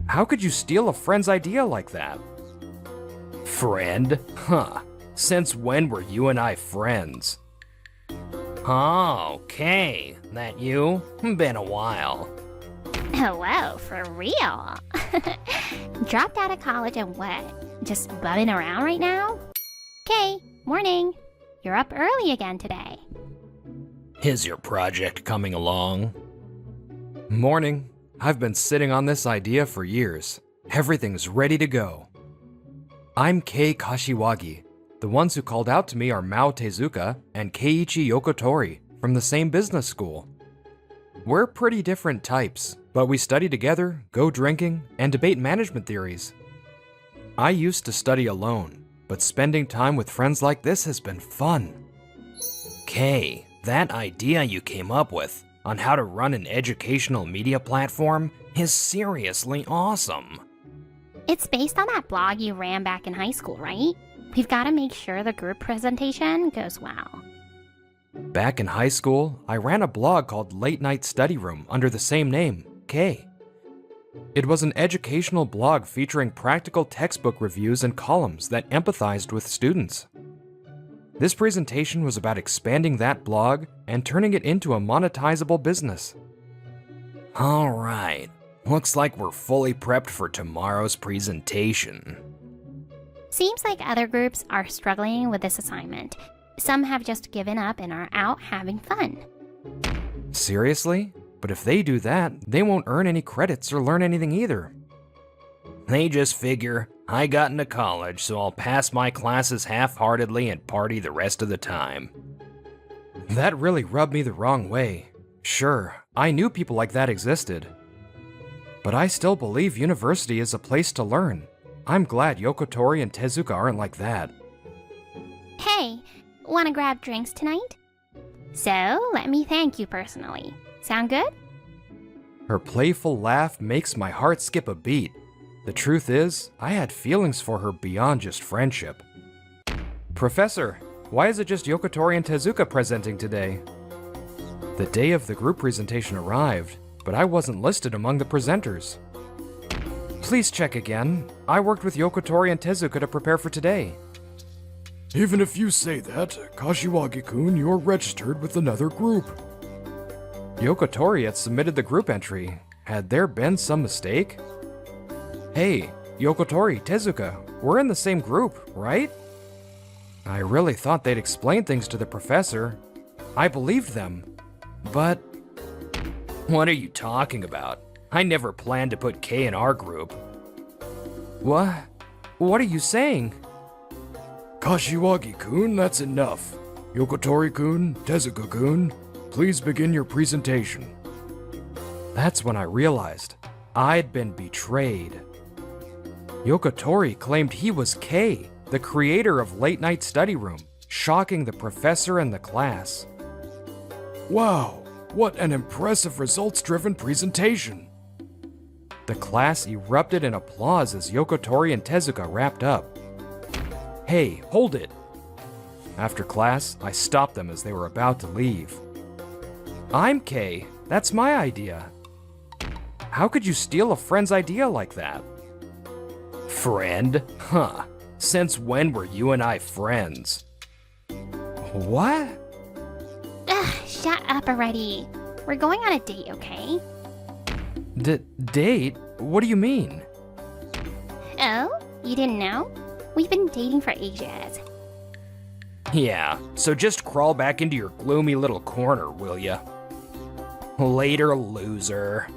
How could you steal a friend's idea like that? Friend? Huh. Since when were you and I friends? Oh, okay. That you? Been a while. Hello, for real? Dropped out of college and what? Just bumming around right now? Okay, morning. You're up early again today. Is your project coming along? Morning. I've been sitting on this idea for years. Everything's ready to go. I'm Kei Kashiwagi. The ones who called out to me are Mao Tezuka and Keiichi Yokotori from the same business school. We're pretty different types, but we study together, go drinking, and debate management theories. I used to study alone, but spending time with friends like this has been fun. Kei, that idea you came up with on how to run an educational media platform is seriously awesome. It's based on that blog you ran back in high school, right? We've got to make sure the group presentation goes well. Back in high school, I ran a blog called Late Night Study Room under the same name, Kei. It was an educational blog featuring practical textbook reviews and columns that empathized with students. This presentation was about expanding that blog and turning it into a monetizable business. All right, looks like we're fully prepped for tomorrow's presentation. Seems like other groups are struggling with this assignment. Some have just given up and are out having fun. Seriously? But if they do that, they won't earn any credits or learn anything either. They just figure, I got into college, so I'll pass my classes half-heartedly and party the rest of the time. That really rubbed me the wrong way. Sure, I knew people like that existed. But I still believe university is a place to learn. I'm glad Yokotori and Tezuka aren't like that. Hey, wanna grab drinks tonight? So, let me thank you personally. Sound good? Her playful laugh makes my heart skip a beat. The truth is, I had feelings for her beyond just friendship. Professor, why is it just Yokotori and Tezuka presenting today? The day of the group presentation arrived, but I wasn't listed among the presenters. Please check again. I worked with Yokotori and Tezuka to prepare for today. Even if you say that, Kashiwagi-kun, you're registered with another group. Yokotori had submitted the group entry. Had there been some mistake? Hey, Yokotori, Tezuka, we're in the same group, right? I really thought they'd explain things to the professor. I believed them. But... What are you talking about? I never planned to put Kei in our group. What? What are you saying? Kashiwagi-kun, that's enough. Yokotori-kun, Tezuka-kun, please begin your presentation. That's when I realized I'd been betrayed. Yokotori claimed he was Kei, the creator of Late Night Study Room, shocking the professor and the class. Wow, what an impressive results-driven presentation. The class erupted in applause as Yokotori and Tezuka wrapped up. Hey, hold it! After class, I stopped them as they were about to leave. I'm Kei. That's my idea. How could you steal a friend's idea like that? Friend? Huh. Since when were you and I friends? What? Ugh, shut up already. We're going on a date, okay? Date? What do you mean? Oh? You didn't know? We've been dating for ages. Yeah, so just crawl back into your gloomy little corner, will ya? Later, loser.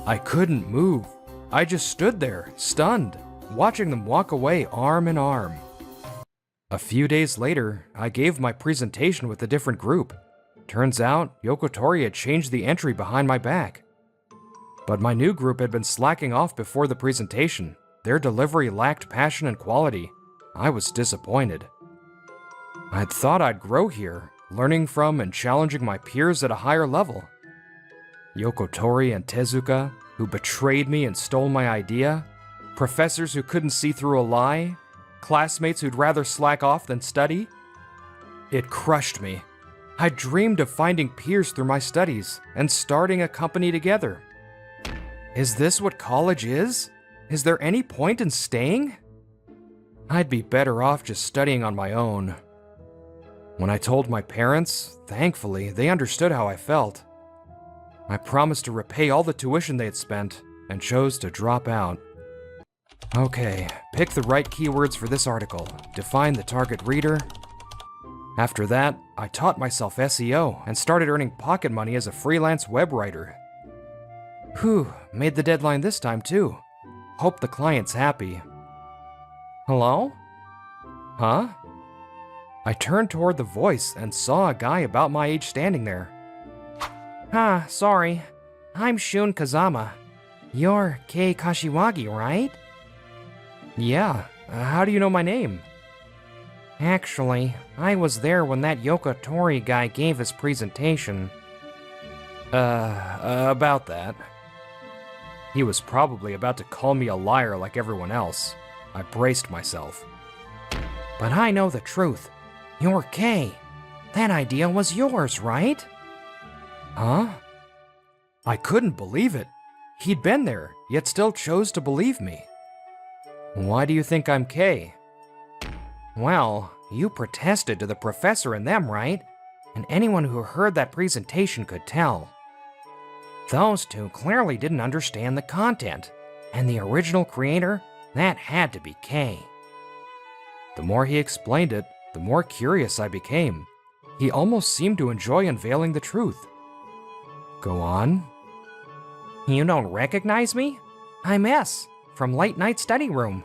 I couldn't move. I just stood there, stunned, watching them walk away arm in arm. A few days later, I gave my presentation with a different group. Turns out, Yokotori had changed the entry behind my back. But my new group had been slacking off before the presentation. Their delivery lacked passion and quality. I was disappointed. I'd thought I'd grow here, learning from and challenging my peers at a higher level. Yokotori and Tezuka, who betrayed me and stole my idea, professors who couldn't see through a lie, classmates who'd rather slack off than study. It crushed me. I dreamed of finding peers through my studies and starting a company together. Is this what college is? Is there any point in staying? I'd be better off just studying on my own. When I told my parents, thankfully, they understood how I felt. I promised to repay all the tuition they had spent and chose to drop out. Okay, pick the right keywords for this article, define the target reader. After that, I taught myself SEO and started earning pocket money as a freelance web writer. Whew, made the deadline this time too. Hope the client's happy. Hello? Huh? I turned toward the voice and saw a guy about my age standing there. Sorry. I'm Shun Kazama. You're Kei Kashiwagi, right? Yeah, how do you know my name? Actually, I was there when that Yokotori guy gave his presentation. About that. He was probably about to call me a liar like everyone else. I braced myself. But I know the truth. You're Kei. That idea was yours, right? Huh? I couldn't believe it. He'd been there, yet still chose to believe me. Why do you think I'm Kei? Well, you protested to the professor and them, right? And anyone who heard that presentation could tell. Those two clearly didn't understand the content, and the original creator, that had to be Kei. The more he explained it, the more curious I became. He almost seemed to enjoy unveiling the truth. Go on. You don't recognize me? I'm S, from Late Night Study Room.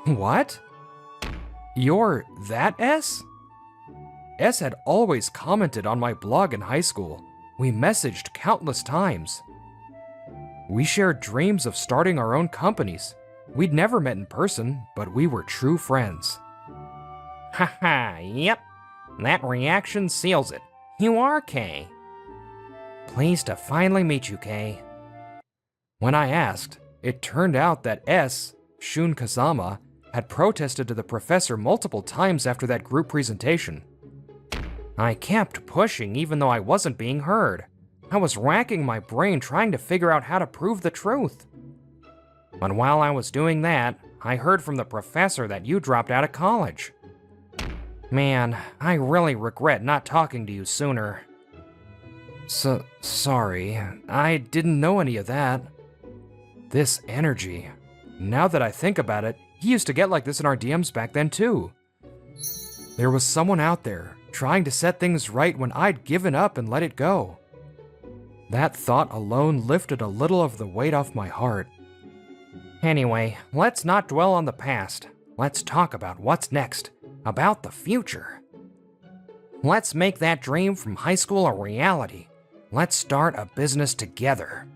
What? You're that S? S had always commented on my blog in high school. We messaged countless times. We shared dreams of starting our own companies. We'd never met in person, but we were true friends. Haha, yep. That reaction seals it. You are Kei. Pleased to finally meet you, Kei. When I asked, it turned out that S, Shun Kazama, had protested to the professor multiple times after that group presentation. I kept pushing even though I wasn't being heard. I was racking my brain trying to figure out how to prove the truth. But while I was doing that, I heard from the professor that you dropped out of college. Man, I really regret not talking to you sooner. Sorry, I didn't know any of that. This energy. Now that I think about it, he used to get like this in our DMs back then too. There was someone out there trying to set things right when I'd given up and let it go. That thought alone lifted a little of the weight off my heart. Anyway, let's not dwell on the past. Let's talk about what's next, about the future. Let's make that dream from high school a reality. Let's start a business together.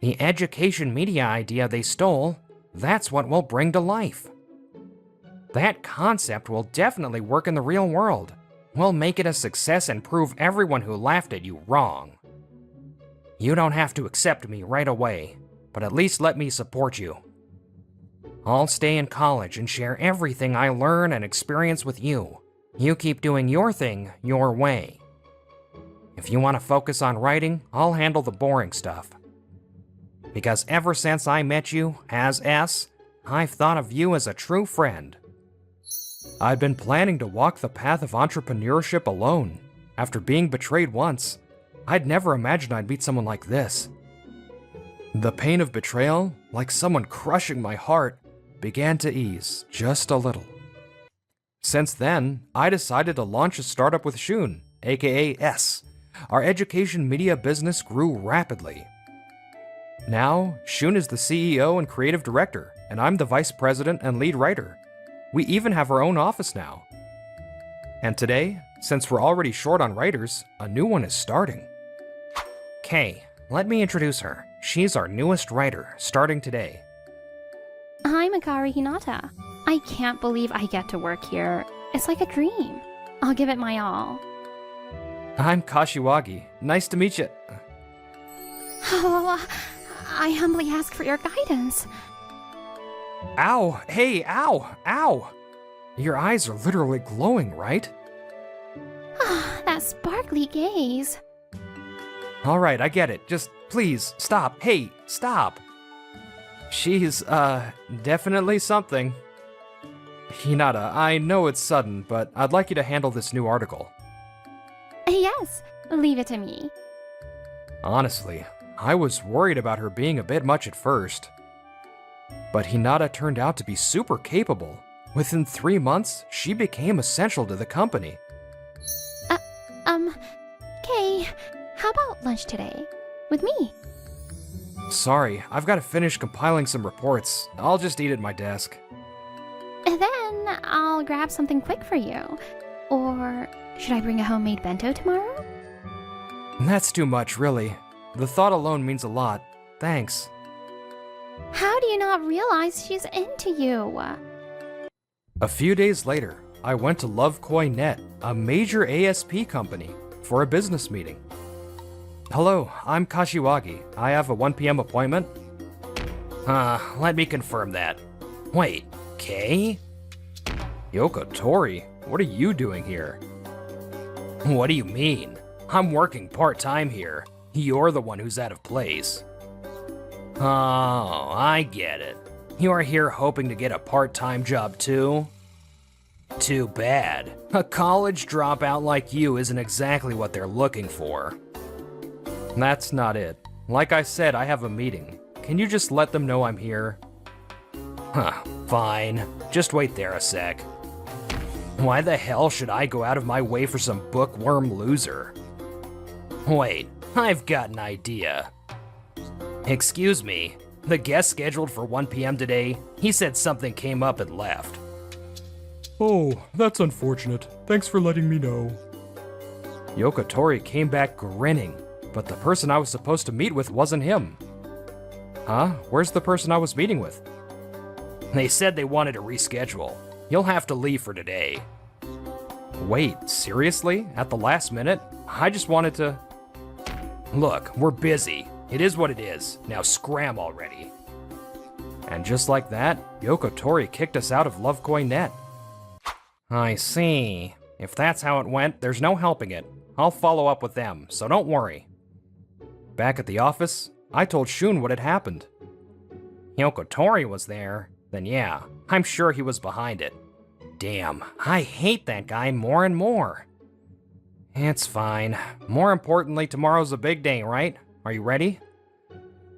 The education media idea they stole, that's what we'll bring to life. That concept will definitely work in the real world. We'll make it a success and prove everyone who laughed at you wrong. You don't have to accept me right away, but at least let me support you. I'll stay in college and share everything I learn and experience with you. You keep doing your thing your way. If you want to focus on writing, I'll handle the boring stuff. Because ever since I met you, as S, I've thought of you as a true friend. I'd been planning to walk the path of entrepreneurship alone. After being betrayed once, I'd never imagined I'd meet someone like this. The pain of betrayal, like someone crushing my heart, began to ease just a little. Since then, I decided to launch a startup with Shun, aka S. Our education media business grew rapidly. Now, Shun is the CEO and creative director, and I'm the vice president and lead writer. We even have our own office now. And today, since we're already short on writers, a new one is starting. Kei, let me introduce her. She's our newest writer, starting today. I'm Akari Hinata. I can't believe I get to work here. It's like a dream. I'll give it my all. I'm Kashiwagi. Nice to meet you. Oh, I humbly ask for your guidance. Ow! Hey, ow! Ow! Your eyes are literally glowing, right? That sparkly gaze. Alright, I get it. Just please, stop. Hey, stop. She's, definitely something. Hinata, I know it's sudden, but I'd like you to handle this new article. Yes, leave it to me. Honestly, I was worried about her being a bit much at first. But Hinata turned out to be super capable. Within 3 months, she became essential to the company. Kay, how about lunch today? With me? Sorry, I've got to finish compiling some reports. I'll just eat at my desk. And then I'll grab something quick for you. Or should I bring a homemade bento tomorrow? That's too much, really. The thought alone means a lot. Thanks. How do you not realize she's into you? A few days later, I went to Love.Net, a major ASP company, for a business meeting. Hello, I'm Kashiwagi. I have a 1 p.m. appointment. Let me confirm that. Wait, Kay? Yoko Tori, what are you doing here? What do you mean? I'm working part-time here. You're the one who's out of place. Oh, I get it. You are here hoping to get a part-time job too? Too bad. A college dropout like you isn't exactly what they're looking for. That's not it. Like I said, I have a meeting. Can you just let them know I'm here? Fine. Just wait there a sec. Why the hell should I go out of my way for some bookworm loser? Wait, I've got an idea. Excuse me, the guest scheduled for 1 p.m. today, he said something came up and left. Oh, that's unfortunate. Thanks for letting me know. Yoko Tori came back grinning, but the person I was supposed to meet with wasn't him. Huh? Where's the person I was meeting with? They said they wanted to reschedule. You'll have to leave for today. Wait, seriously? At the last minute? I just wanted to... Look, we're busy. It is what it is. Now scram already. And just like that, Yoko Tori kicked us out of Love.Net. I see. If that's how it went, there's no helping it. I'll follow up with them, so don't worry. Back at the office, I told Shun what had happened. Yoko Tori was there, then yeah, I'm sure he was behind it. Damn, I hate that guy more and more. It's fine. More importantly, tomorrow's a big day, right? Are you ready?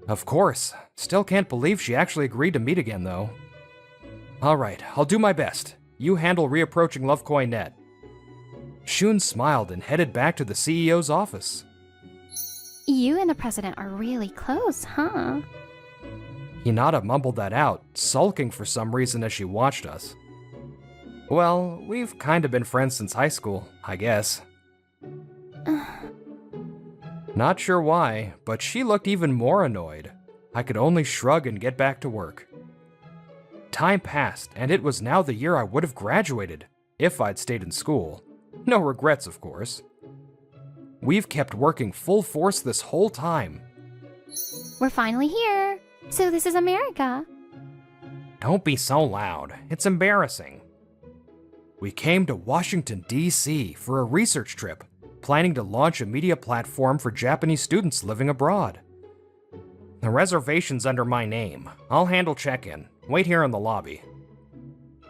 Of course. Still can't believe she actually agreed to meet again, though. Alright, I'll do my best. You handle reapproaching Love.Net. Shun smiled and headed back to the CEO's office. You and the president are really close, huh? Hinata mumbled that out, sulking for some reason as she watched us. Well, we've kinda been friends since high school, I guess. Not sure why, but she looked even more annoyed. I could only shrug and get back to work. Time passed, and it was now the year I would have graduated, if I'd stayed in school. No regrets, of course. We've kept working full force this whole time. We're finally here. So this is America. Don't be so loud. It's embarrassing. We came to Washington, D.C. for a research trip, planning to launch a media platform for Japanese students living abroad. The reservation's under my name. I'll handle check-in. Wait here in the lobby.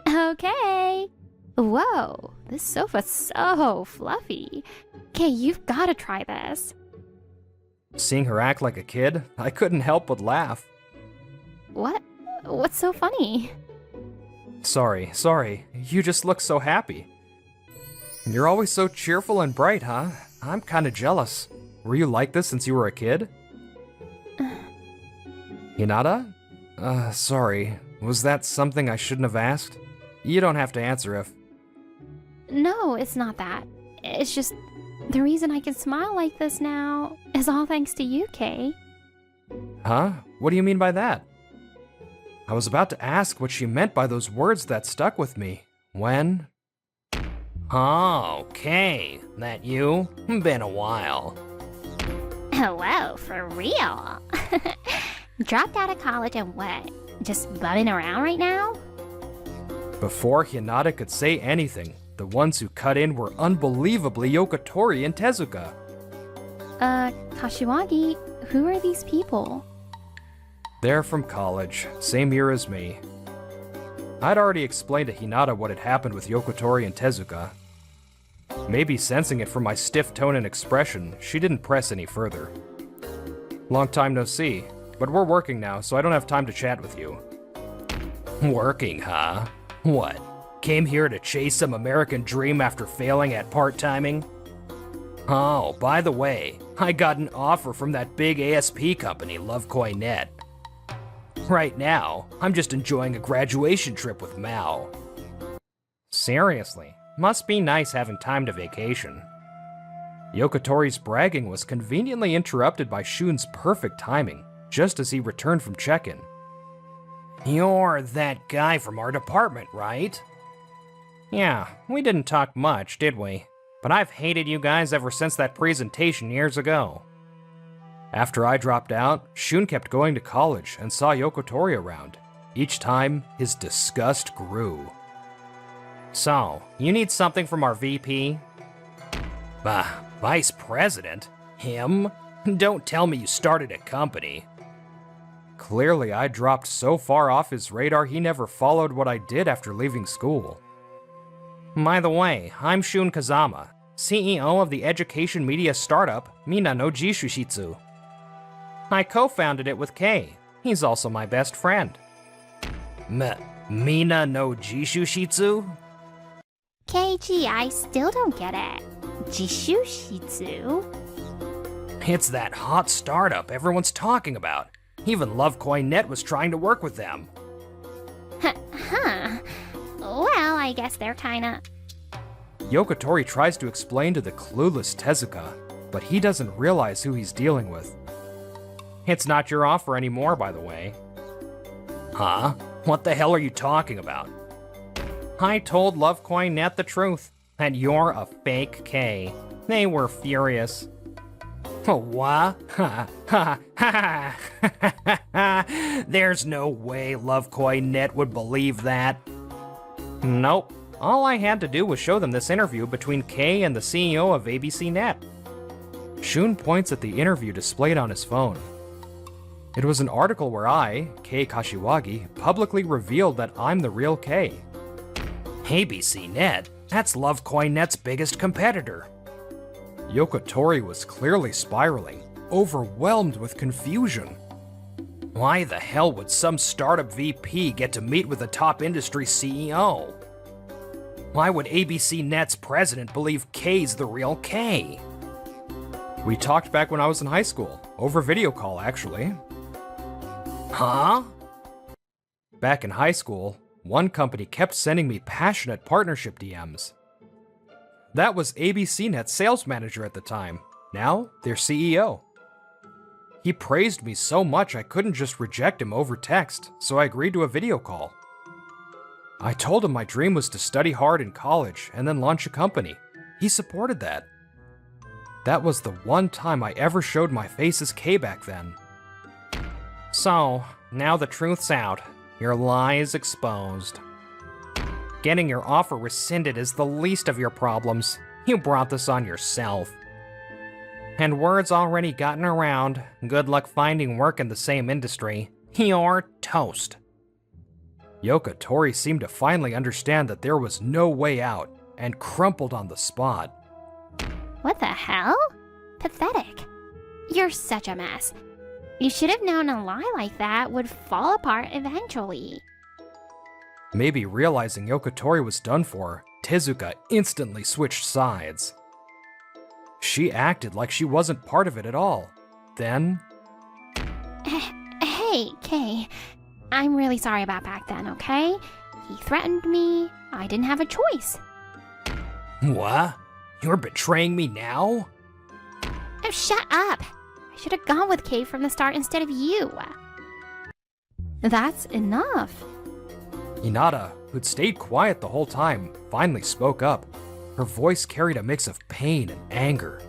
Okay. Whoa, this sofa's so fluffy. Okay, you've got to try this. Seeing her act like a kid, I couldn't help but laugh. What? What's so funny? Sorry. You just look so happy. You're always so cheerful and bright, huh? I'm kinda jealous. Were you like this since you were a kid? Hinata? Sorry. Was that something I shouldn't have asked? You don't have to answer if... No, it's not that. It's just the reason I can smile like this now is all thanks to you, Kay. Huh? What do you mean by that? I was about to ask what she meant by those words that stuck with me, when... Oh, okay. That you? Been a while. Hello, for real? Dropped out of college and what? Just bumming around right now? Before Hinata could say anything, the ones who cut in were unbelievably Yoko Tori and Tezuka. Kashiwagi, Who are these people? They're from college, same year as me. I'd already explained to Hinata what had happened with Yokotori and Tezuka. Maybe sensing it from my stiff tone and expression, she didn't press any further. Long time no see, but we're working now, so I don't have time to chat with you. Working, huh? What? Came here to chase some American dream after failing at part-timing? Oh, by the way, I got an offer from that big ASP company, Lovekoi.net. Right now, I'm just enjoying a graduation trip with Mao. Seriously, must be nice having time to vacation. Yokotori's bragging was conveniently interrupted by Shun's perfect timing, just as he returned from check-in. You're that guy from our department, right? Yeah, we didn't talk much, did we? But I've hated you guys ever since that presentation years ago. After I dropped out, Shun kept going to college and saw Yokotori around. Each time, his disgust grew. So, you need something from our VP? Vice President? Him? Don't tell me you started a company. Clearly, I dropped so far off his radar he never followed what I did after leaving school. By the way, I'm Shun Kazama, CEO of the education media startup Mina no Jishushitsu. I co-founded it with Kei. He's also my best friend. Mina no Jishushitsu? KG, I still don't get it. Jishushitsu? It's that hot startup everyone's talking about. Even Lovekoi.net was trying to work with them. Huh. Well, I guess they're kinda... Yokotori tries to explain to the clueless Tezuka, but he doesn't realize who he's dealing with. It's not your offer anymore, by the way. Huh? What the hell are you talking about? I told Lovekoi.net the truth, and you're a fake K. They were furious. What? There's no way Lovekoi.net would believe that. Nope. All I had to do was show them this interview between Kei and the CEO of ABC.net. Shun points at the interview displayed on his phone. It was an article where I, Kei Kashiwagi, publicly revealed that I'm the real Kei. ABC.net? That's Lovekoi.net's biggest competitor. Yokotori was clearly spiraling, overwhelmed with confusion. Why the hell would some startup VP get to meet with a top industry CEO? Why would ABC.net's president believe K's the real K? We talked back when I was in high school, over video call actually. Huh? Back in high school, one company kept sending me passionate partnership DMs. That was ABC.net's sales manager at the time, now their CEO. He praised me so much I couldn't just reject him over text, so I agreed to a video call. I told him my dream was to study hard in college and then launch a company. He supported that. That was the one time I ever showed my face as K back then. So, now the truth's out. Your lie is exposed. Getting your offer rescinded is the least of your problems. You brought this on yourself. And word's already gotten around. Good luck finding work in the same industry. You're toast. Yokotori seemed to finally understand that there was no way out, and crumpled on the spot. What the hell? Pathetic. You're such a mess. You should have known a lie like that would fall apart eventually. Maybe realizing Yokotori was done for, Tezuka instantly switched sides. She acted like she wasn't part of it at all. Then... Hey, Kay. I'm really sorry about back then, okay? He threatened me. I didn't have a choice. What? You're betraying me now? Oh, shut up! I should have gone with Kay from the start instead of you. That's enough. Hinata, who'd stayed quiet the whole time, finally spoke up. Her voice carried a mix of pain and anger.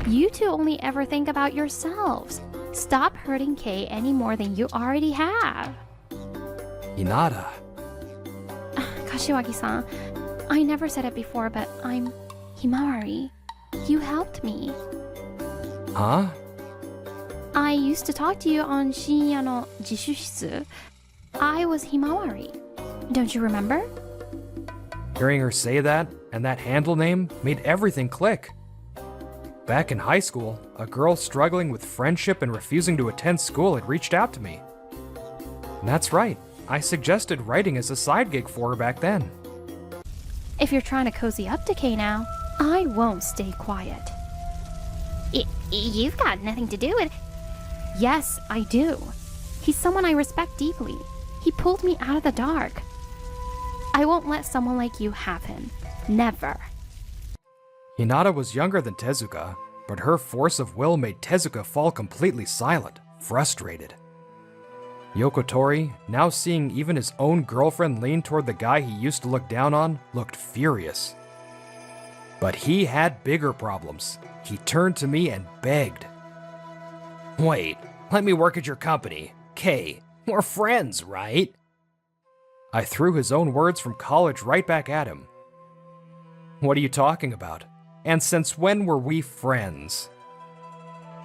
You two only ever think about yourselves. Stop hurting Kay any more than you already have. Hinata. Kashiwagi-san, I never said it before, but I'm Himawari. You helped me. Huh? I used to talk to you on 深夜の自習室. I was Himawari. Don't you remember? Hearing her say that, and that handle name, made everything click. Back in high school, a girl struggling with friendship and refusing to attend school had reached out to me. And that's right, I suggested writing as a side gig for her back then. If you're trying to cozy up to Kay now, I won't stay quiet. You've got nothing to do with... Yes, I do. He's someone I respect deeply. He pulled me out of the dark. I won't let someone like you have him. Never. Hinata was younger than Tezuka, but her force of will made Tezuka fall completely silent, frustrated. Yokotori, now seeing even his own girlfriend lean toward the guy he used to look down on, looked furious. But he had bigger problems. He turned to me and begged. Wait, let me work at your company. Kay, we're friends, right? I threw his own words from college right back at him. What are you talking about? And since when were we friends?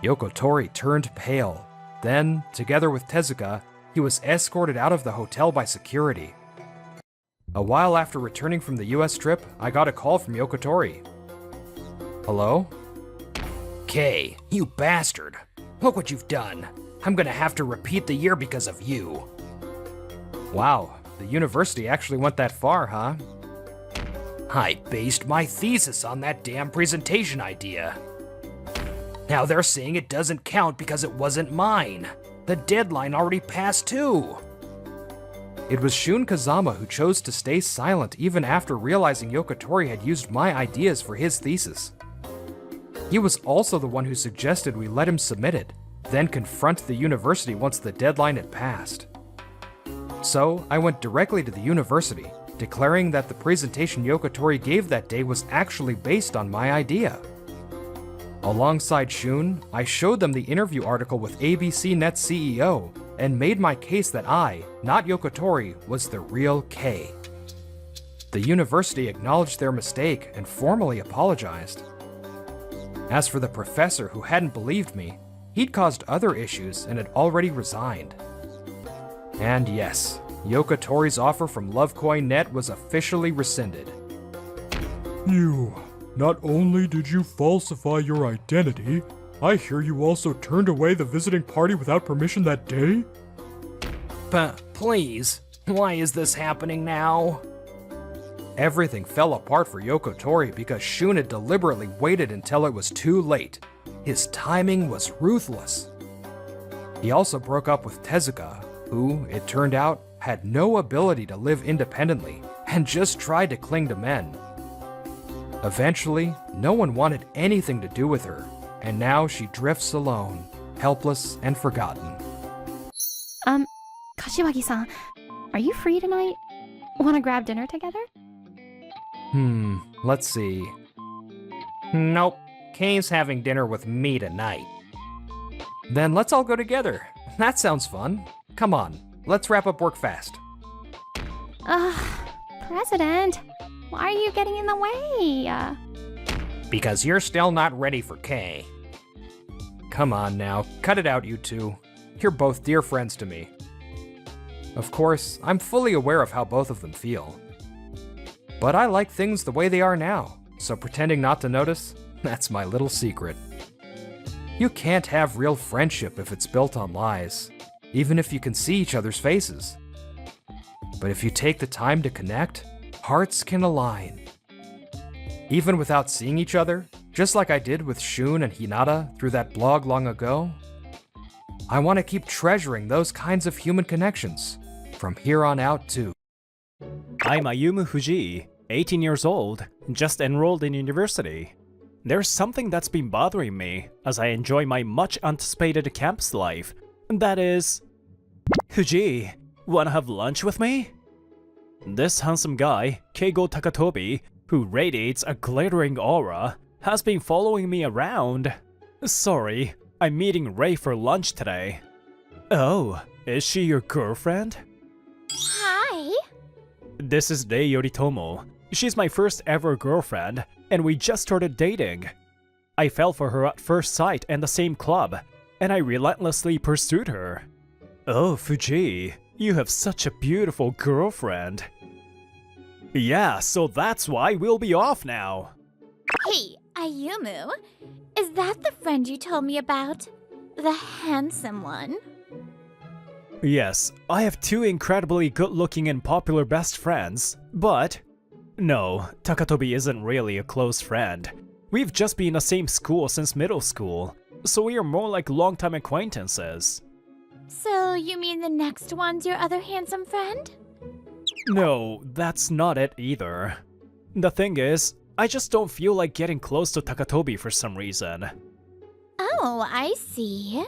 Yokotori turned pale. Then, together with Tezuka, he was escorted out of the hotel by security. A while after returning from the US trip, I got a call from Yokotori. Hello? Kay, you bastard. Look what you've done. I'm gonna have to repeat the year because of you. Wow, the university actually went that far, huh? I based my thesis on that damn presentation idea. Now they're saying it doesn't count because it wasn't mine. The deadline already passed too. It was Shun Kazama who chose to stay silent even after realizing Yokotori had used my ideas for his thesis. He was also the one who suggested we let him submit it, then confront the university once the deadline had passed. So I went directly to the university, declaring that the presentation Yokotori gave that day was actually based on my idea. Alongside Shun, I showed them the interview article with ABC Net's CEO and made my case that I, not Yokotori, was the real Kay. The university acknowledged their mistake and formally apologized. As for the professor who hadn't believed me, he'd caused other issues and had already resigned. And yes, Yokotori's offer from Lovecoin.net was officially rescinded. You, not only did you falsify your identity, I hear you also turned away the visiting party without permission that day? Please, why is this happening now? Everything fell apart for Yokotori because Shun had deliberately waited until it was too late. His timing was ruthless. He also broke up with Tezuka, who, it turned out, had no ability to live independently and just tried to cling to men. Eventually, no one wanted anything to do with her, and now she drifts alone, helpless and forgotten. Kashiwagi-san, are you free tonight? Want to grab dinner together? Let's see. Nope, Kay's having dinner with me tonight. Then let's all go together. That sounds fun. Come on, let's wrap up work fast. President, why are you getting in the way? Because you're still not ready for Kay. Come on now, cut it out, you two. You're both dear friends to me. Of course, I'm fully aware of how both of them feel. But I like things the way they are now, so pretending not to notice, that's my little secret. You can't have real friendship if it's built on lies, even if you can see each other's faces. But if you take the time to connect, hearts can align. Even without seeing each other, just like I did with Shun and Hinata through that blog long ago, I want to keep treasuring those kinds of human connections, from here on out too. I'm Ayumu Fujii, 18 years old, just enrolled in university. There's something that's been bothering me as I enjoy my much anticipated campus life. That is... Fujii, wanna have lunch with me? This handsome guy, Keigo Takatobi, who radiates a glittering aura, has been following me around. Sorry, I'm meeting Rei for lunch today. Oh, is she your girlfriend? Hi. This is Rei Yoritomo. She's my first ever girlfriend, and we just started dating. I fell for her at first sight in the same club, and I relentlessly pursued her. Oh, Fuji, you have such a beautiful girlfriend. Yeah, so that's why we'll be off now. Hey, Ayumu, is that the friend you told me about? The handsome one? Yes, I have two incredibly good-looking and popular best friends, but... No, Takatobi isn't really a close friend. We've just been in the same school since middle school, so we are more like longtime acquaintances. So you mean the next one's your other handsome friend? No, that's not it either. The thing is, I just don't feel like getting close to Takatobi for some reason. Oh, I see.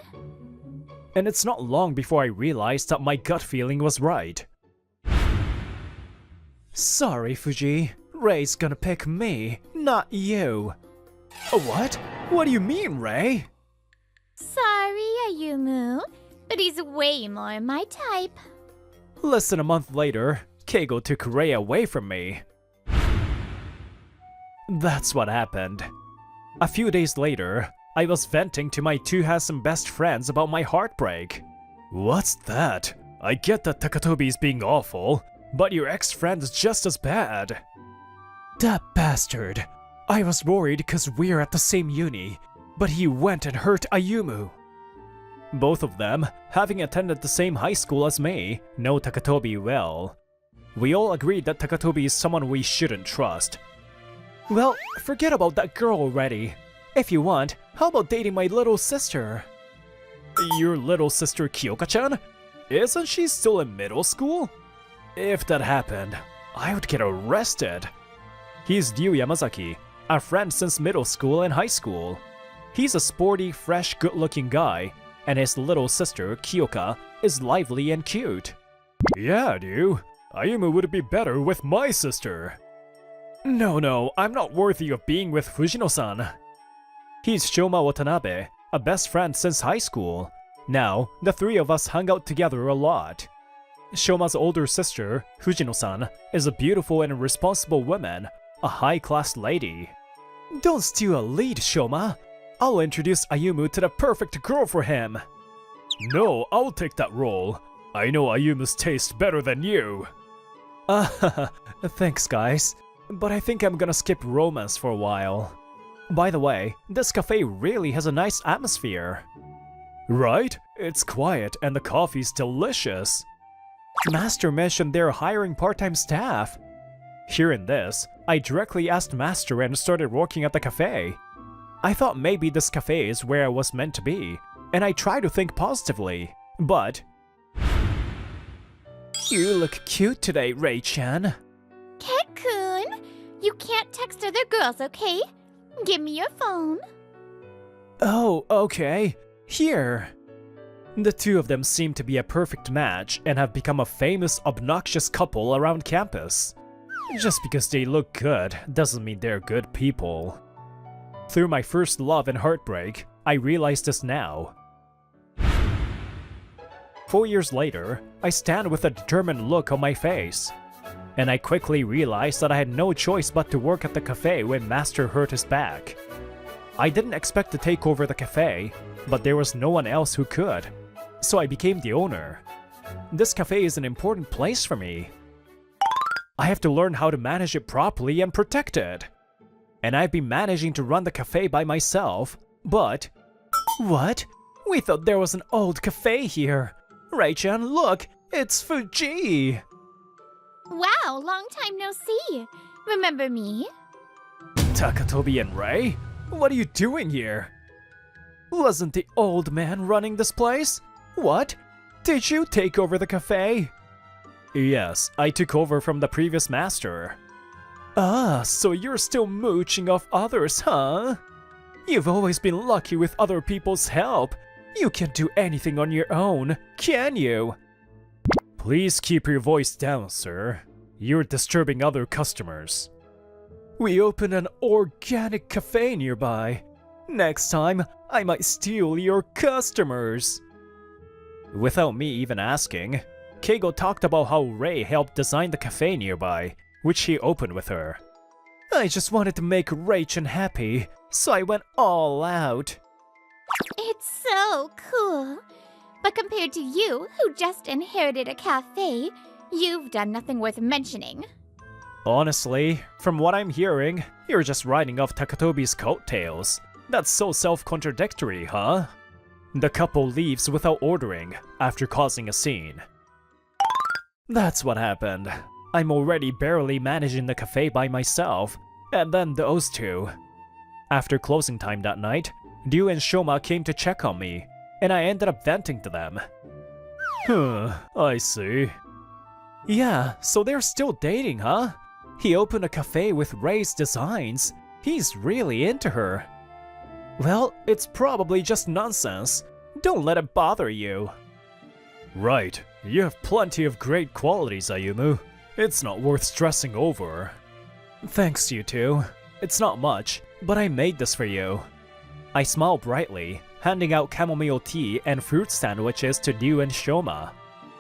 And it's not long before I realized that my gut feeling was right. Sorry, Fuji. Rei's gonna pick me, not you. What? What do you mean, Rei? Sorry, Ayumu, but he's way more my type. Less than a month later, Keigo took Rei away from me. That's what happened. A few days later, I was venting to my two handsome best friends about my heartbreak. What's that? I get that Takatobi's being awful, but your ex-friend's just as bad. That bastard. I was worried because we're at the same uni, but he went and hurt Ayumu. Both of them, having attended the same high school as me, know Takatobi well. We all agreed that Takatobi is someone we shouldn't trust. Well, forget about that girl already. If you want, how about dating my little sister? Your little sister Kyoka-chan? Isn't she still in middle school? If that happened, I would get arrested. He's Ryu Yamazaki, a friend since middle school and high school. He's a sporty, fresh, good-looking guy, and his little sister, Kyoka, is lively and cute. Yeah, dude. Ayumu would be better with my sister. No, I'm not worthy of being with Fujino-san. He's Shoma Watanabe, a best friend since high school. Now, the three of us hung out together a lot. Shoma's older sister, Fujino-san, is a beautiful and responsible woman, a high-class lady. Don't steal a lead, Shoma. I'll introduce Ayumu to the perfect girl for him. No, I'll take that role. I know Ayumu's taste better than you. Thanks guys. But I think I'm gonna skip romance for a while. By the way, this cafe really has a nice atmosphere. Right? It's quiet and the coffee's delicious. Master mentioned they're hiring part-time staff. Hearing this, I directly asked Master and started working at the cafe. I thought maybe this cafe is where I was meant to be, and I tried to think positively, but... You look cute today, Rei-chan. Ket-kun, you can't text other girls, okay? Give me your phone. Oh, okay. Here. The two of them seem to be a perfect match and have become a famous, obnoxious couple around campus. Just because they look good doesn't mean they're good people. Through my first love and heartbreak, I realize this now. 4 years later, I stand with a determined look on my face. And I quickly realized that I had no choice but to work at the cafe when Master hurt his back. I didn't expect to take over the cafe, but there was no one else who could. So I became the owner. This cafe is an important place for me. I have to learn how to manage it properly and protect it. And I've been managing to run the cafe by myself, but... What? We thought there was an old cafe here. Rei-chan, look! It's Fuji! Wow, long time no see. Remember me? Takatobi and Rei? What are you doing here? Wasn't the old man running this place? What? Did you take over the cafe? Yes, I took over from the previous master. Ah, so you're still mooching off others, huh? You've always been lucky with other people's help. You can't do anything on your own, can you? Please keep your voice down, sir. You're disturbing other customers. We opened an organic cafe nearby. Next time, I might steal your customers. Without me even asking, Keigo talked about how Rei helped design the cafe nearby, which he opened with her. I just wanted to make Rei-chan happy, so I went all out. It's so cool. But compared to you, who just inherited a cafe, you've done nothing worth mentioning. Honestly, from what I'm hearing, you're just riding off Takatobi's coattails. That's so self-contradictory, huh? The couple leaves without ordering, after causing a scene. That's what happened. I'm already barely managing the cafe by myself, and then those two. After closing time that night, Ryu and Shoma came to check on me, and I ended up venting to them. I see. Yeah, so they're still dating, huh? He opened a cafe with Rei's designs. He's really into her. Well, it's probably just nonsense. Don't let it bother you. Right, you have plenty of great qualities, Ayumu. It's not worth stressing over. Thanks, you two. It's not much, but I made this for you. I smiled brightly, handing out chamomile tea and fruit sandwiches to Ryu and Shoma.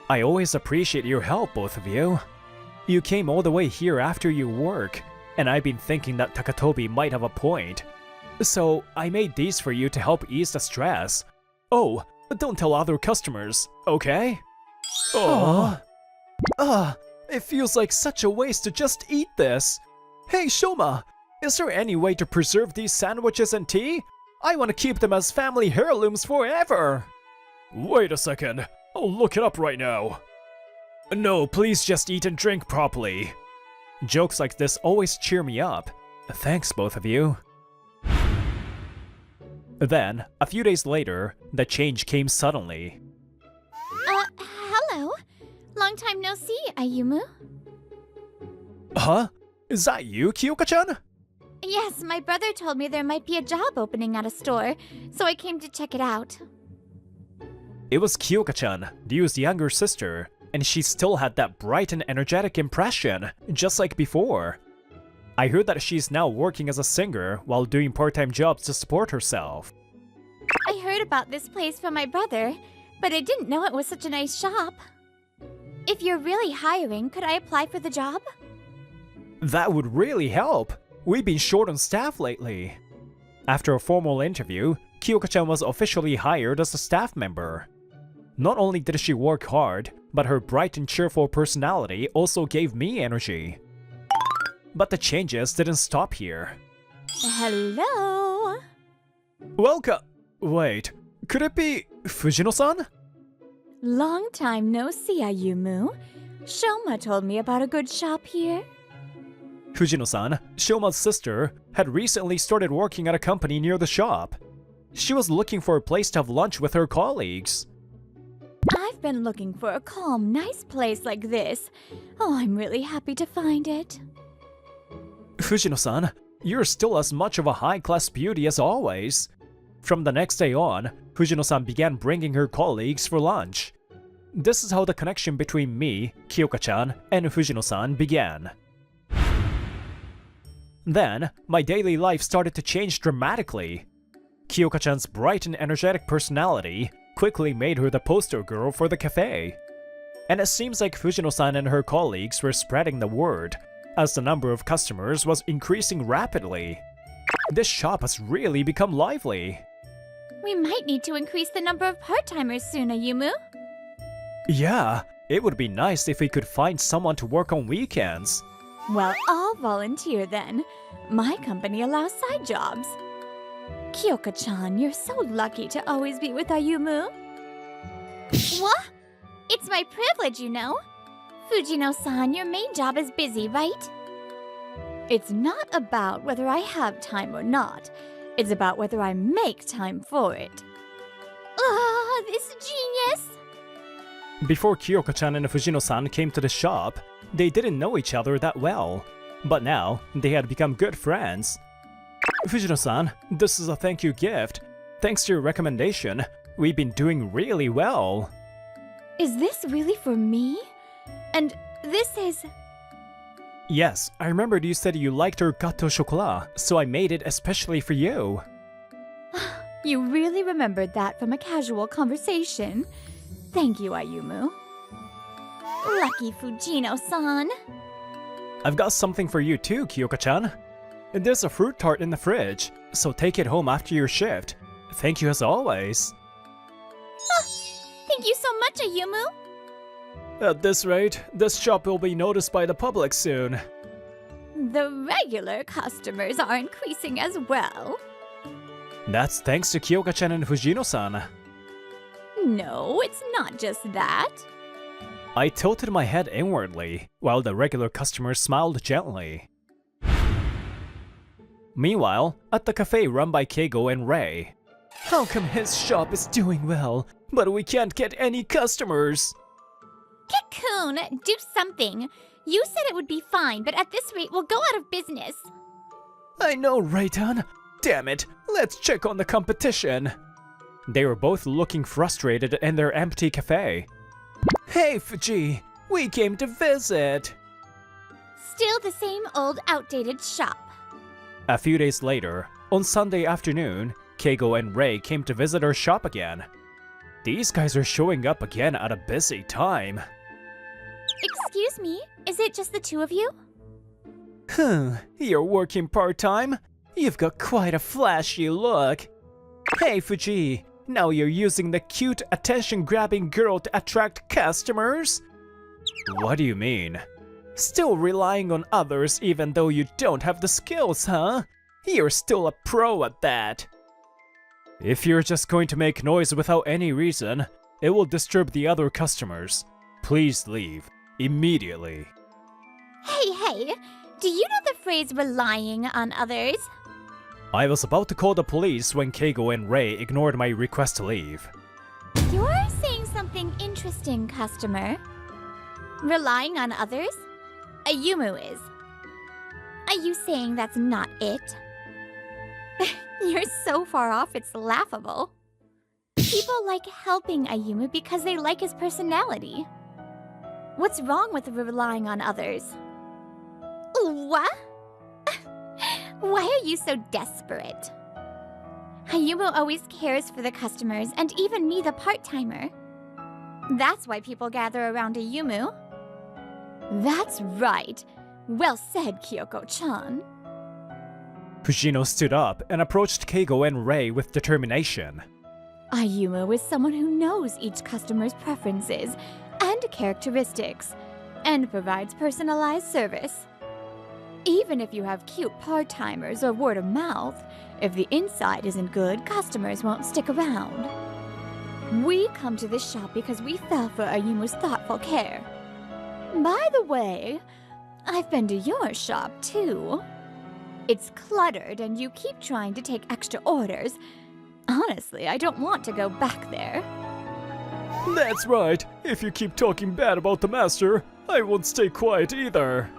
I always appreciate your help, both of you. You came all the way here after your work, and I've been thinking that Takatobi might have a point. So I made these for you to help ease the stress. Oh, don't tell other customers, okay? Oh. It feels like such a waste to just eat this. Hey Shoma, is there any way to preserve these sandwiches and tea? I want to keep them as family heirlooms forever. Wait a second, I'll look it up right now. No, please just eat and drink properly. Jokes like this always cheer me up. Thanks, both of you. Then, a few days later, the change came suddenly. Hello. Long time no see, Ayumu. Huh? Is that you, Kyoka-chan? Yes, my brother told me there might be a job opening at a store, so I came to check it out. It was Kyoka-chan, Ryu's younger sister, and she still had that bright and energetic impression, just like before. I heard that she's now working as a singer while doing part-time jobs to support herself. I heard about this place from my brother, but I didn't know it was such a nice shop. If you're really hiring, could I apply for the job? That would really help. We've been short on staff lately. After a formal interview, Kyoka-chan was officially hired as a staff member. Not only did she work hard, but her bright and cheerful personality also gave me energy. But the changes didn't stop here. Hello? Welcome! Wait, could it be Fujino-san? Long time no see, Ayumu. Shoma told me about a good shop here. Fujino-san, Shoma's sister, had recently started working at a company near the shop. She was looking for a place to have lunch with her colleagues. I've been looking for a calm, nice place like this. Oh, I'm really happy to find it. Fujino-san, you're still as much of a high-class beauty as always. From the next day on, Fujino-san began bringing her colleagues for lunch. This is how the connection between me, Kyoka-chan, and Fujino-san began. Then, my daily life started to change dramatically. Kyoka-chan's bright and energetic personality quickly made her the poster girl for the cafe. And it seems like Fujino-san and her colleagues were spreading the word, as the number of customers was increasing rapidly. This shop has really become lively. We might need to increase the number of part-timers soon, Ayumu. Yeah, it would be nice if we could find someone to work on weekends. Well, I'll volunteer then. My company allows side jobs. Kyoka-chan, you're so lucky to always be with Ayumu. What? It's my privilege, you know. Fujino-san, your main job is busy, right? It's not about whether I have time or not. It's about whether I make time for it. Ah, this genius! Before Kyoka-chan and Fujino-san came to the shop, they didn't know each other that well. But now, they had become good friends. Fujino-san, this is a thank you gift. Thanks to your recommendation, we've been doing really well. Is this really for me? And this is... Yes, I remembered you said you liked our gâteau chocolat, so I made it especially for you. You really remembered that from a casual conversation. Thank you, Ayumu. Lucky Fujino-san. I've got something for you too, Kyoka-chan. There's a fruit tart in the fridge, so take it home after your shift. Thank you as always. Thank you so much, Ayumu. At this rate, this shop will be noticed by the public soon. The regular customers are increasing as well. That's thanks to Kyoka-chan and Fujino-san. No, it's not just that. I tilted my head inwardly, while the regular customers smiled gently. Meanwhile, at the cafe run by Keigo and Rei. How come his shop is doing well, but we can't get any customers? Cocoon, do something. You said it would be fine, but at this rate, we'll go out of business. I know, Raitan. Damn it, let's check on the competition. They were both looking frustrated in their empty cafe. Hey, Fuji, we came to visit. Still the same old outdated shop. A few days later, on Sunday afternoon, Keigo and Rei came to visit our shop again. These guys are showing up again at a busy time. Excuse me, is it just the two of you? You're working part-time? You've got quite a flashy look. Hey, Fuji, now you're using the cute attention-grabbing girl to attract customers? What do you mean? Still relying on others even though you don't have the skills, huh? You're still a pro at that. If you're just going to make noise without any reason, it will disturb the other customers. Please leave. Immediately. Hey, do you know the phrase relying on others? I was about to call the police when Keigo and Rei ignored my request to leave. You're saying something interesting, customer. Relying on others? Ayumu is. Are you saying that's not it? You're so far off, it's laughable. People like helping Ayumu because they like his personality. What's wrong with relying on others? What? Why are you so desperate? Ayumu always cares for the customers and even me, the part-timer. That's why people gather around Ayumu. That's right. Well said, Kyoko-chan. Fujino stood up and approached Keigo and Rei with determination. Ayumu is someone who knows each customer's preferences and characteristics, and provides personalized service. Even if you have cute part-timers or word of mouth, if the inside isn't good, customers won't stick around. We come to this shop because we fell for Ayumu's thoughtful care. By the way, I've been to your shop too. It's cluttered and you keep trying to take extra orders. Honestly, I don't want to go back there. That's right. If you keep talking bad about the master, I won't stay quiet either.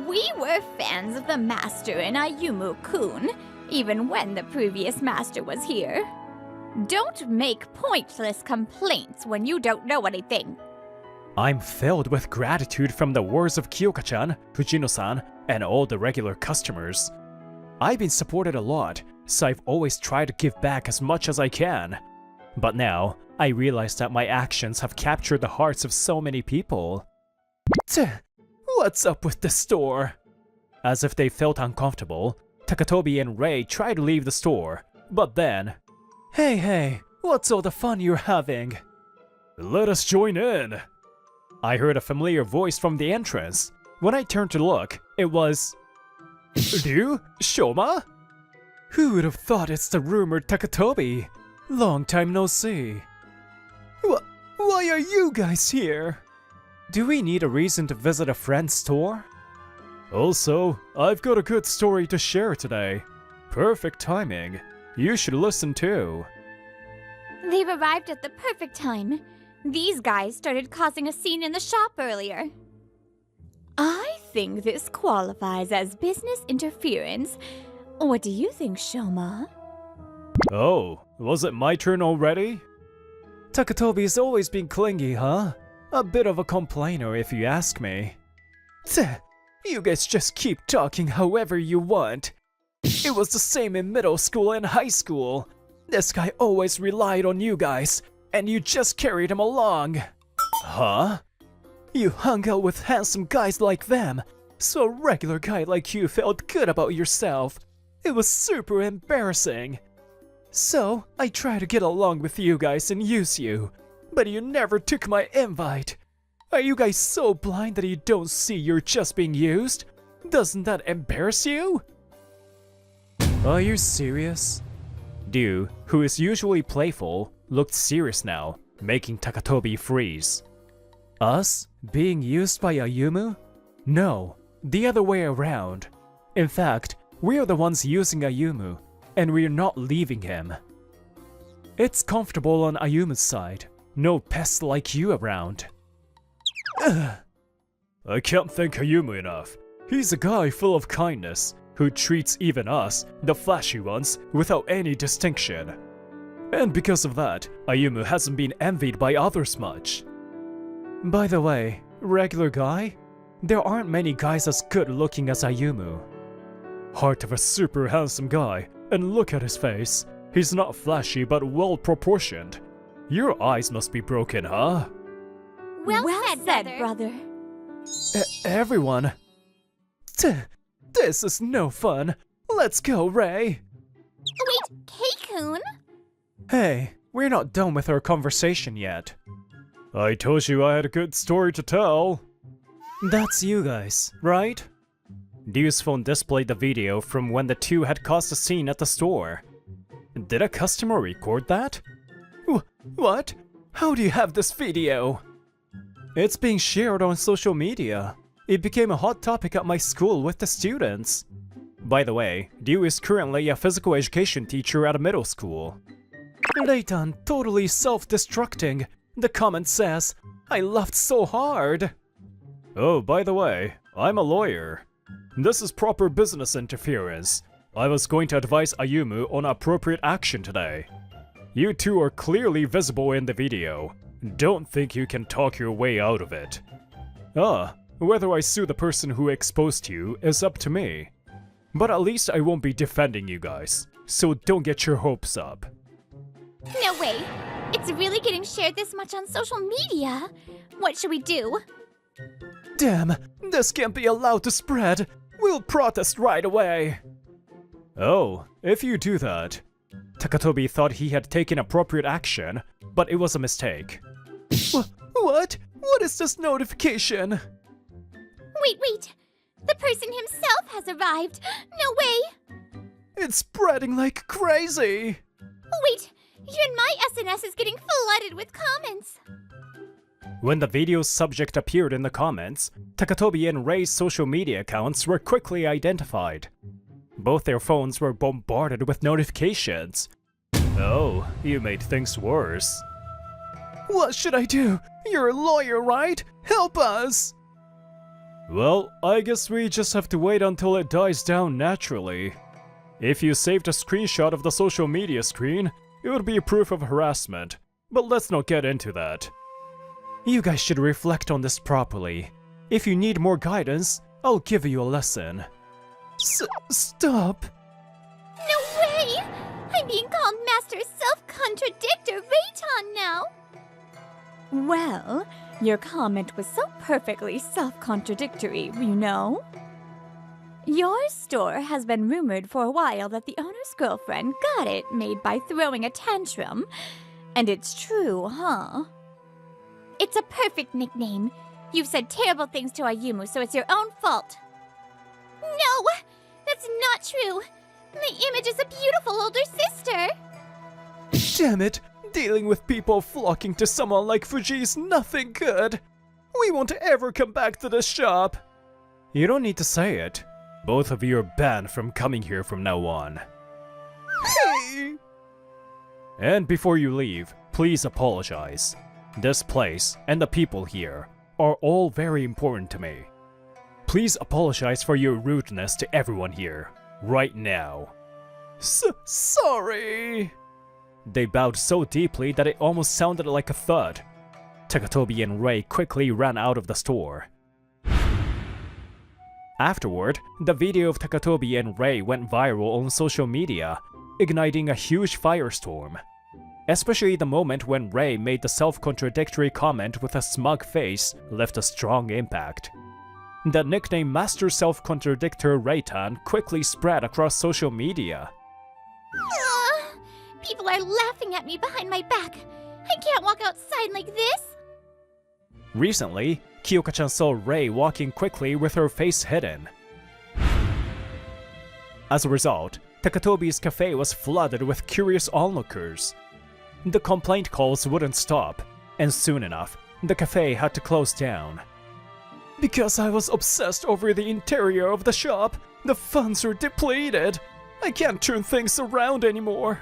We were fans of the master and Ayumu-kun, even when the previous master was here. Don't make pointless complaints when you don't know anything. I'm filled with gratitude from the words of Kyoka-chan, Fujino-san, and all the regular customers. I've been supported a lot, so I've always tried to give back as much as I can. But now, I realize that my actions have captured the hearts of so many people. What's up with the store? As if they felt uncomfortable, Takatobi and Rei tried to leave the store, but then... Hey, what's all the fun you're having? Let us join in! I heard a familiar voice from the entrance. When I turned to look, it was... Ryu? Shoma? Who would have thought it's the rumored Takatobi? Long time no see. Why are you guys here? Do we need a reason to visit a friend's store? Also, I've got a good story to share today. Perfect timing. You should listen too. They've arrived at the perfect time. These guys started causing a scene in the shop earlier. I think this qualifies as business interference. What do you think, Shoma? Oh, was it my turn already? Takatobi's always been clingy, huh? A bit of a complainer if you ask me. You guys just keep talking however you want. It was the same in middle school and high school. This guy always relied on you guys, and you just carried him along. Huh? You hung out with handsome guys like them, so a regular guy like you felt good about yourself. It was super embarrassing. So, I try to get along with you guys and use you, but you never took my invite. Are you guys so blind that you don't see you're just being used? Doesn't that embarrass you? Are you serious? Ryu, who is usually playful, looked serious now, making Takatobi freeze. Us? Being used by Ayumu? No, the other way around. In fact, we are the ones using Ayumu, and we're not leaving him. It's comfortable on Ayumu's side. No pests like you around. Ugh. I can't thank Ayumu enough. He's a guy full of kindness, who treats even us, the flashy ones, without any distinction. And because of that, Ayumu hasn't been envied by others much. By the way, regular guy? There aren't many guys as good looking as Ayumu. Heart of a super handsome guy, and look at his face. He's not flashy but well proportioned. Your eyes must be broken, huh? Well said, brother. Everyone. This is no fun. Let's go, Ray. Wait, Keikun? Hey, we're not done with our conversation yet. I told you I had a good story to tell. That's you guys, right? Ryu's phone displayed the video from when the two had caused a scene at the store. Did a customer record that? What? How do you have this video? It's being shared on social media. It became a hot topic at my school with the students. By the way, Ryu is currently a physical education teacher at a middle school. Reitan totally self-destructing. The comment says, I laughed so hard. Oh, by the way, I'm a lawyer. This is proper business interference. I was going to advise Ayumu on appropriate action today. You two are clearly visible in the video. Don't think you can talk your way out of it. Whether I sue the person who exposed you is up to me. But at least I won't be defending you guys, so don't get your hopes up. No way! It's really getting shared this much on social media! What should we do? Damn, this can't be allowed to spread! We'll protest right away! Oh, if you do that... Takatobi thought he had taken appropriate action, but it was a mistake. What? What is this notification? Wait! The person himself has arrived! No way! It's spreading like crazy! Wait! Even my SNS is getting flooded with comments! When the video's subject appeared in the comments, Takatobi and Rei's social media accounts were quickly identified. Both their phones were bombarded with notifications. Oh, you made things worse. What should I do? You're a lawyer, right? Help us! Well, I guess we just have to wait until it dies down naturally. If you saved a screenshot of the social media screen, it would be proof of harassment, but let's not get into that. You guys should reflect on this properly. If you need more guidance, I'll give you a lesson. Stop! No way! I'm being called Master Self-Contradictor Reitan now! Well, your comment was so perfectly self-contradictory, you know? Your store has been rumored for a while that the owner's girlfriend got it made by throwing a tantrum. And it's true, huh? It's a perfect nickname. You've said terrible things to Ayumu, so it's your own fault. No! That's not true! The image is a beautiful older sister! Damn it! Dealing with people flocking to someone like Fuji is nothing good! We won't ever come back to this shop! You don't need to say it. Both of you are banned from coming here from now on. Hey! And before you leave, please apologize. This place and the people here are all very important to me. Please apologize for your rudeness to everyone here, right now. Sorry! They bowed so deeply that it almost sounded like a thud. Takatobi and Rei quickly ran out of the store. Afterward, the video of Takatobi and Rei went viral on social media, igniting a huge firestorm. Especially the moment when Rei made the self-contradictory comment with a smug face left a strong impact. The nickname Master Self-Contradictor Reitan quickly spread across social media. People are laughing at me behind my back. I can't walk outside like this. Recently, Kyoka-chan saw Rei walking quickly with her face hidden. As a result, Takatobi's cafe was flooded with curious onlookers. The complaint calls wouldn't stop, and soon enough, the cafe had to close down. Because I was obsessed over the interior of the shop, the funds are depleted. I can't turn things around anymore.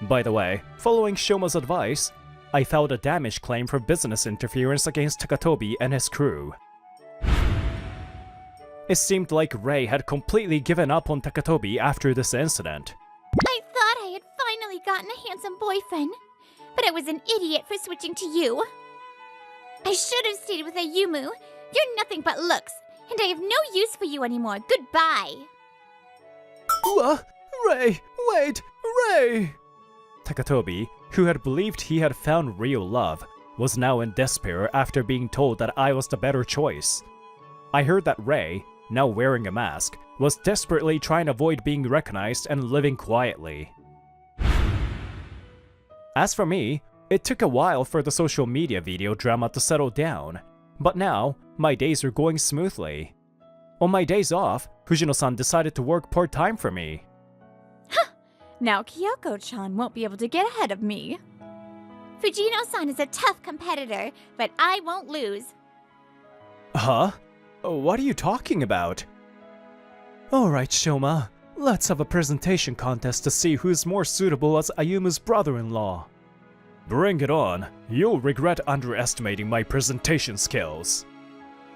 By the way, following Shoma's advice, I filed a damage claim for business interference against Takatobi and his crew. It seemed like Rei had completely given up on Takatobi after this incident. I thought I had finally gotten a handsome boyfriend, but I was an idiot for switching to you. I should have stayed with Ayumu. You're nothing but looks, and I have no use for you anymore. Goodbye. What? Rei! Wait! Rei! Takatobi, who had believed he had found real love, was now in despair after being told that I was the better choice. I heard that Rei, now wearing a mask, was desperately trying to avoid being recognized and living quietly. As for me, it took a while for the social media video drama to settle down, but now, my days are going smoothly. On my days off, Fujino-san decided to work part-time for me. Now Kyoko-chan won't be able to get ahead of me. Fujino-san is a tough competitor, but I won't lose. Huh? What are you talking about? Alright, Shoma. Let's have a presentation contest to see who's more suitable as Ayumu's brother-in-law. Bring it on. You'll regret underestimating my presentation skills.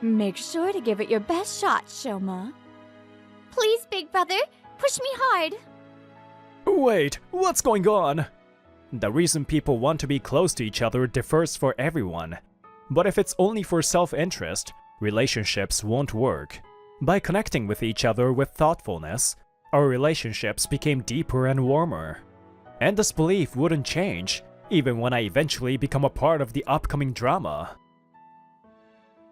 Make sure to give it your best shot, Shoma. Please, big brother, push me hard. Wait, what's going on? The reason people want to be close to each other differs for everyone. But if it's only for self-interest, relationships won't work. By connecting with each other with thoughtfulness, our relationships became deeper and warmer. And this belief wouldn't change, even when I eventually become a part of the upcoming drama.